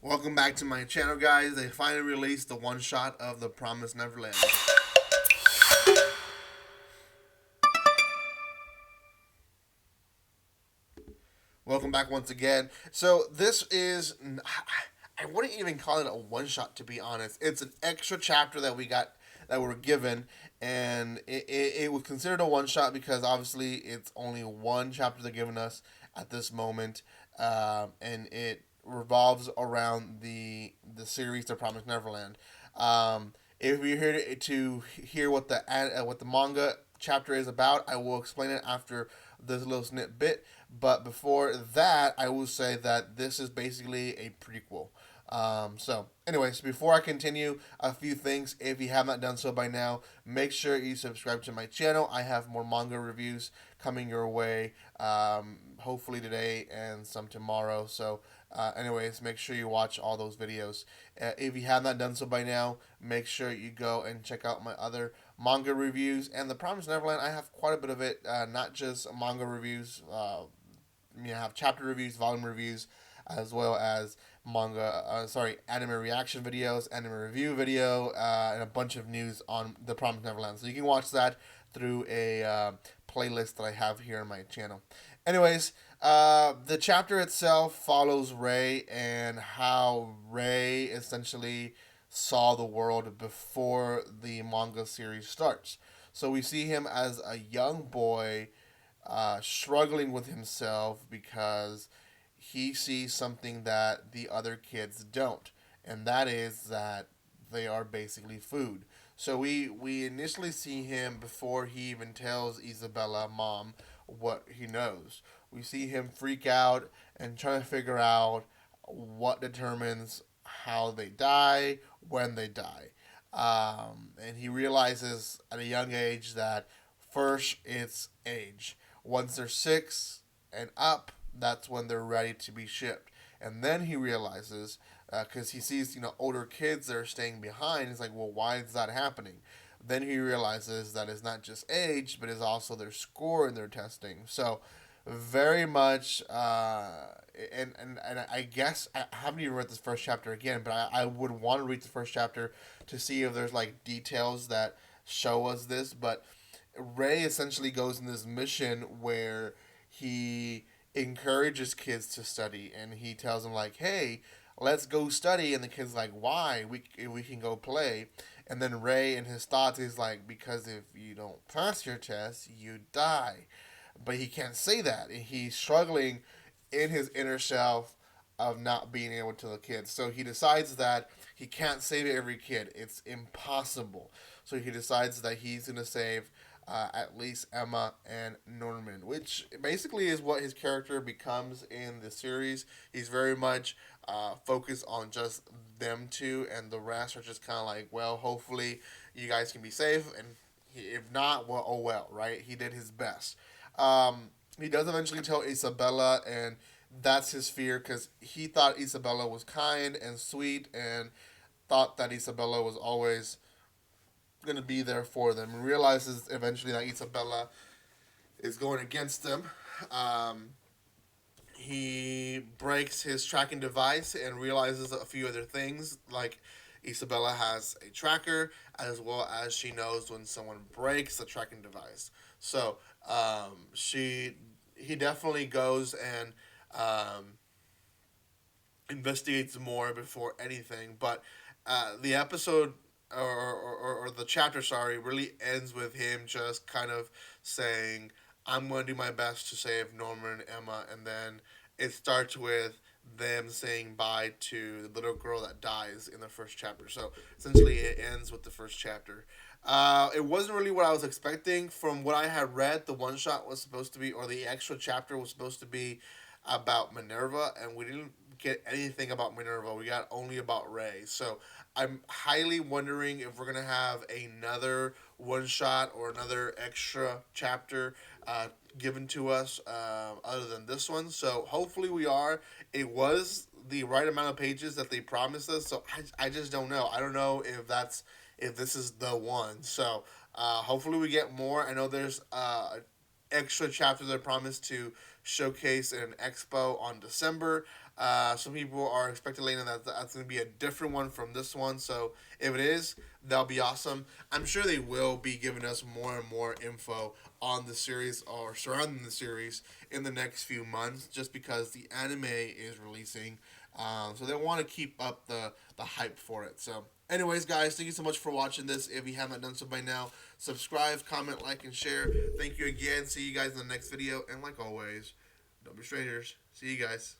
Welcome back to my channel, guys. They finally released the one shot of The Promised Neverland. Welcome back once again. So this is, I wouldn't even call it a one shot, to be honest. It's an extra chapter that we got, that we're given, and it was considered a one shot because obviously it's only one chapter they're giving us at this moment, and it revolves around the series The Promised Neverland. If you're here to hear what the manga chapter is about, I will explain it after this little snippet. But before that, I will say that this is basically a prequel. Anyways, before I continue, a few things. If you have not done so by now, make sure you subscribe to my channel. I have more manga reviews coming your way, hopefully today and some tomorrow. Anyways, make sure you watch all those videos. If you have not done so by now, make sure you go and check out my other manga reviews. And The Promised Neverland, I have quite a bit of it, not just manga reviews. I have chapter reviews, volume reviews, as well as anime reaction videos, anime review video, and a bunch of news on The Promised Neverland. So you can watch that through a playlist that I have here on my channel. Anyways, the chapter itself follows Ray and how Ray essentially saw the world before the manga series starts. So we see him as a young boy, struggling with himself because he sees something that the other kids don't, and that is that they are basically food. So we initially see him before he even tells Isabella, mom, what he knows. We see him freak out and try to figure out what determines how they die, when they die. And he realizes at a young age that first it's age. Once they're 6 and up, that's when they're ready to be shipped. And then he realizes, because he sees older kids that are staying behind, he's like, well, why is that happening? Then he realizes that it's not just age, but it's also their score in their testing. So very much, and I guess I haven't even read this first chapter again, but I would want to read the first chapter to see if there's like details that show us this. But Ray essentially goes in this mission where he encourages kids to study, and he tells them like, hey, let's go study. And the kids like, why? We can go play. And then Ray in his thoughts is like, because if you don't pass your test, you die. But he can't say that, and he's struggling in his inner self of not being able to tell the kids. So he decides that he can't save every kid. It's impossible. So he decides that he's going to save at least Emma and Norman, which basically is what his character becomes in the series. He's very much focused on just them two, and the rest are just kind of like, well, hopefully you guys can be safe, and if not, well, oh well, right? He did his best. He does eventually tell Isabella, and that's his fear because he thought Isabella was kind and sweet, and thought that Isabella was always going to be there for them, and realizes eventually that Isabella is going against them. Um, he breaks his tracking device and realizes a few other things, like Isabella has a tracker, as well as she knows when someone breaks the tracking device. So she he definitely goes and investigates more before anything. But the episode, or the chapter, sorry, really ends with him just kind of saying, I'm going to do my best to save Norman and Emma. And then it starts with them saying bye to the little girl that dies in the first chapter. So essentially, it ends with the first chapter. It wasn't really what I was expecting. From what I had read, the one shot was supposed to be, or the extra chapter was supposed to be about Minerva, and we didn't get anything about Minerva. We got only about Ray. So I'm highly wondering if we're gonna have another one shot or another extra chapter given to us other than this one. So hopefully we are. It was the right amount of pages that they promised us. So I just don't know. I don't know if this is the one. So hopefully we get more. I know there's extra chapter they're promised to showcase in an expo on December. Some people are speculating that that's going to be a different one from this one. So if it is, that'll be awesome. I'm sure they will be giving us more and more info on the series or surrounding the series in the next few months, just because the anime is releasing. So they want to keep up the hype for it. So, anyways, guys, thank you so much for watching this. If you haven't done so by now, subscribe, comment, like, and share. Thank you again. See you guys in the next video. And like always, don't be strangers. See you guys.